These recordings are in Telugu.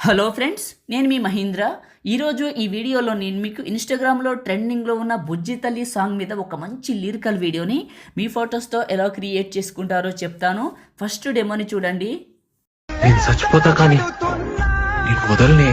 హలో ఫ్రెండ్స్, నేను మీ మహీంద్ర. ఈరోజు ఈ వీడియోలో నేను మీకు ఇన్స్టాగ్రామ్లో ట్రెండింగ్లో ఉన్న బుజ్జి తల్లి సాంగ్ మీద ఒక మంచి లిరికల్ వీడియోని మీ ఫొటోస్తో ఎలా క్రియేట్ చేసుకుంటారో చెప్తాను. ఫస్ట్ డెమోని చూడండి. నేను చచ్చిపోతా కానీ నేను వదలనే.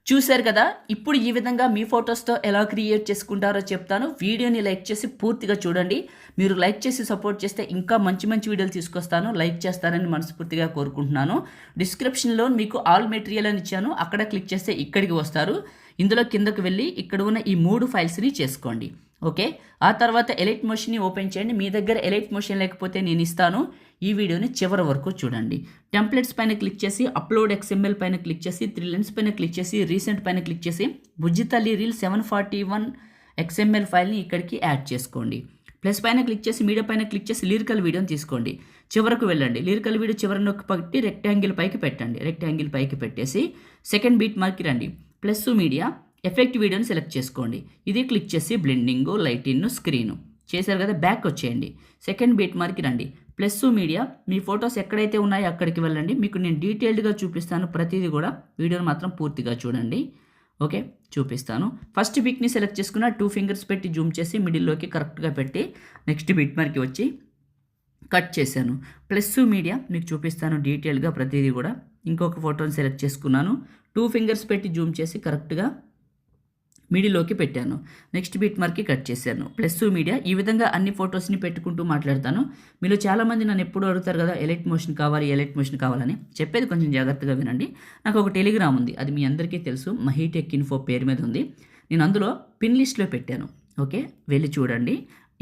చూశారు కదా, ఇప్పుడు ఈ విధంగా మీ ఫొటోస్తో ఎలా క్రియేట్ చేసుకుంటారో చెప్తాను. వీడియోని లైక్ చేసి పూర్తిగా చూడండి. మీరు లైక్ చేసి సపోర్ట్ చేస్తే ఇంకా మంచి మంచి వీడియోలు తీసుకొస్తాను. లైక్ చేస్తారని మనస్ఫూర్తిగా కోరుకుంటున్నాను. డిస్క్రిప్షన్లో మీకు ఆల్ మెటీరియల్ అని ఇచ్చాను, అక్కడ క్లిక్ చేస్తే ఇక్కడికి వస్తారు. ఇందులో కిందకు వెళ్ళి ఇక్కడ ఉన్న ఈ 3 ఫైల్స్ని చేసుకోండి. ఓకే, ఆ తర్వాత ఎలైట్ మోషన్ని ఓపెన్ చేయండి. మీ దగ్గర ఎలైట్ మోషన్ లేకపోతే నేను ఇస్తాను. ఈ వీడియోని చివరి వరకు చూడండి. టెంప్లెట్స్ పైన క్లిక్ చేసి అప్లోడ్ XML పైన క్లిక్ చేసి 3 లైన్స్ పైన క్లిక్ చేసి రీసెంట్ పైన క్లిక్ చేసి బుజ్జి తల్లి రీల్ 741 XML ఫైల్ని ఇక్కడికి యాడ్ చేసుకోండి. ప్లస్ పైన క్లిక్ చేసి మీడియా పైన క్లిక్ చేసి లిరికల్ వీడియోని తీసుకోండి. చివరకు వెళ్ళండి. లిరికల్ వీడియో చివరి నొక్కి పట్టి రెక్టాంగిల్ పైకి పెట్టండి. రెక్టాంగిల్ పైకి పెట్టేసి సెకండ్ బీట్ మార్క్కి రండి. ప్లస్ మీడియా ఎఫెక్ట్ వీడియోని సెలెక్ట్ చేసుకోండి. ఇది క్లిక్ చేసి బ్లెండింగ్, లైటింగ్, స్క్రీను చేశారు కదా, బ్యాక్ వచ్చేయండి. సెకండ్ బీట్ మార్క్కి రండి. ప్లస్ మీడియా మీ ఫొటోస్ ఎక్కడైతే ఉన్నాయో అక్కడికి వెళ్ళండి. మీకు నేను డీటెయిల్డ్గా చూపిస్తాను ప్రతిదీ కూడా. వీడియోని మాత్రం పూర్తిగా చూడండి. ఓకే, చూపిస్తాను. ఫస్ట్ పిక్ని సెలెక్ట్ చేసుకున్న 2 ఫింగర్స్ పెట్టి జూమ్ చేసి మిడిల్లోకి కరెక్ట్గా పెట్టి నెక్స్ట్ బిట్ మార్క్కి వచ్చి కట్ చేశాను. ప్లస్ మీడియా మీకు చూపిస్తాను డీటెయిల్గా ప్రతిదీ కూడా. ఇంకొక ఫోటోని సెలెక్ట్ చేసుకున్నాను. 2 ఫింగర్స్ పెట్టి జూమ్ చేసి కరెక్ట్గా మిడిల్లోకి పెట్టాను. నెక్స్ట్ బిట్ మార్క్కి కట్ చేశాను. ప్లస్ మీడియా ఈ విధంగా అన్ని ఫొటోస్ని పెట్టుకుంటూ మాట్లాడతాను. మీరు చాలామంది నన్ను ఎప్పుడు అడుగుతారు కదా, ఎలైట్ మోషన్ కావాలి, ఎలైట్ మోషన్ కావాలని. చెప్పేది కొంచెం జాగ్రత్తగా వినండి. నాకు ఒక టెలిగ్రామ్ ఉంది, అది మీ అందరికీ తెలుసు, మహీటెక్ ఇన్ఫో పేరు మీద ఉంది. నేను అందులో పిన్ లిస్ట్లో పెట్టాను. ఓకే, వెళ్ళి చూడండి.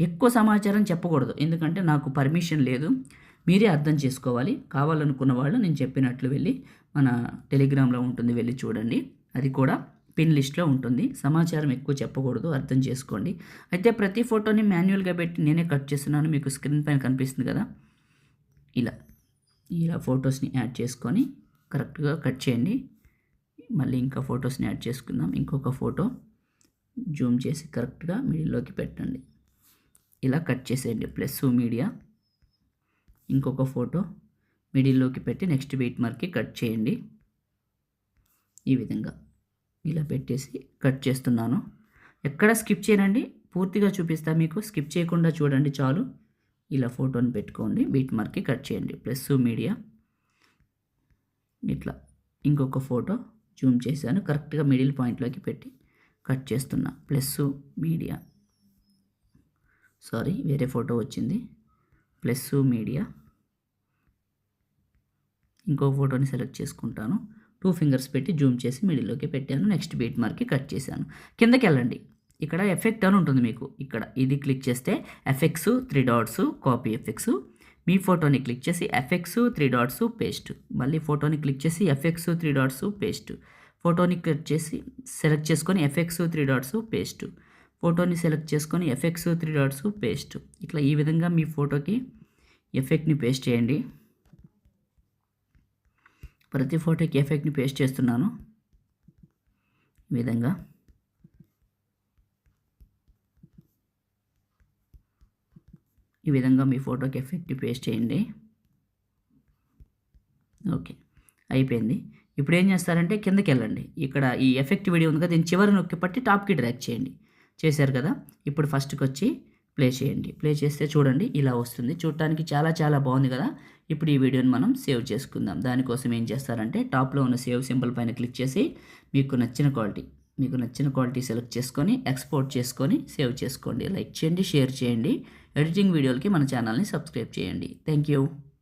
ఎక్కువ సమాచారం చెప్పకూడదు, ఎందుకంటే నాకు పర్మిషన్ లేదు. మీరే అర్థం చేసుకోవాలి. కావాలనుకున్న వాళ్ళు నేను చెప్పినట్లు వెళ్ళి మన టెలిగ్రామ్లో ఉంటుంది, వెళ్ళి చూడండి. అది కూడా పిన్ లిస్ట్లో ఉంటుంది. సమాచారం ఎక్కువ చెప్పకూడదు, అర్థం చేసుకోండి. అయితే ప్రతి ఫోటోని మాన్యువల్గా పెట్టి నేనే కట్ చేస్తున్నాను. మీకు స్క్రీన్ పైన కనిపిస్తుంది కదా, ఇలా ఫొటోస్ని యాడ్ చేసుకొని కరెక్ట్గా కట్ చేయండి. మళ్ళీ ఇంకా ఫొటోస్ని యాడ్ చేసుకుందాం. ఇంకొక ఫోటో జూమ్ చేసి కరెక్ట్గా మిడిల్లోకి పెట్టండి. ఇలా కట్ చేసేయండి. ప్లస్ మీడియా ఇంకొక ఫోటో మిడిల్లోకి పెట్టి నెక్స్ట్ బీట్ మార్క్కి కట్ చేయండి. ఈ విధంగా ఇలా పెట్టేసి కట్ చేస్తున్నాను. ఎక్కడ స్కిప్ చేయనండి, పూర్తిగా చూపిస్తా మీకు. స్కిప్ చేయకుండా చూడండి చాలు. ఇలా ఫోటోని పెట్టుకోండి, బీట్ మార్క్కి కట్ చేయండి. ప్లస్ మీడియా ఇట్లా ఇంకొక ఫోటో జూమ్ చేశాను, కరెక్ట్గా మిడిల్ పాయింట్లోకి పెట్టి కట్ చేస్తున్నా. ప్లస్ మీడియా, సారీ వేరే ఫోటో వచ్చింది. ప్లస్ మీడియా ఇంకో ఫోటోని సెలెక్ట్ చేసుకుంటాను. 2 ఫింగర్స్ పెట్టి జూమ్ చేసి మిడిల్లోకి పెట్టాను. నెక్స్ట్ బీట్ మార్క్కి కట్ చేశాను. కిందకి వెళ్ళండి. ఇక్కడ ఎఫెక్ట్ అని ఉంటుంది మీకు. ఇక్కడ ఇది క్లిక్ చేస్తే ఎఫెక్ట్స్ 3 డాట్స్ కాపీ ఎఫెక్ట్స్. మీ ఫోటోని క్లిక్ చేసి ఎఫెక్ట్స్ 3 డాట్స్ పేస్ట్. మళ్ళీ ఫోటోని క్లిక్ చేసి ఎఫెక్ట్స్ 3 డాట్స్ పేస్ట్. ఫోటోని క్లిక్ చేసి సెలెక్ట్ చేసుకొని ఎఫెక్ట్స్ 3 డాట్స్ పేస్ట్. ఫోటోని సెలెక్ట్ చేసుకొని ఎఫెక్ట్స్ 3 డాట్స్ పేస్ట్. ఇట్లా ఈ విధంగా మీ ఫోటోకి ఎఫెక్ట్ని పేస్ట్ చేయండి. ప్రతి ఫోటోకి ఎఫెక్ట్ని పేస్ట్ చేస్తున్నాను. ఈ విధంగా మీ ఫోటోకి ఎఫెక్ట్ పేస్ట్ చేయండి. ఓకే, అయిపోయింది. ఇప్పుడు ఏం చేస్తారంటే కిందకి వెళ్ళండి. ఇక్కడ ఈ ఎఫెక్ట్ వీడియో ఉంది కదా, దీన్ని చివరి నొక్కి పట్టి టాప్కి డ్రాగ్ చేయండి. చేశారు కదా, ఇప్పుడు ఫస్ట్కి వచ్చి ప్లే చేయండి. ప్లే చేస్తే చూడండి ఇలా వస్తుంది. చూడటానికి చాలా చాలా బాగుంది కదా. ఇప్పుడు ఈ వీడియోని మనం సేవ్ చేసుకుందాం. దానికోసం ఏం చేస్తారంటే టాప్లో ఉన్న సేవ్ సింబల్ పైన క్లిక్ చేసి మీకు నచ్చిన క్వాలిటీ సెలెక్ట్ చేసుకొని ఎక్స్పోర్ట్ చేసుకొని సేవ్ చేసుకోండి. లైక్ చేయండి, షేర్ చేయండి. ఎడిటింగ్ వీడియోలకి మన ఛానల్ని సబ్స్క్రైబ్ చేయండి. Thank you.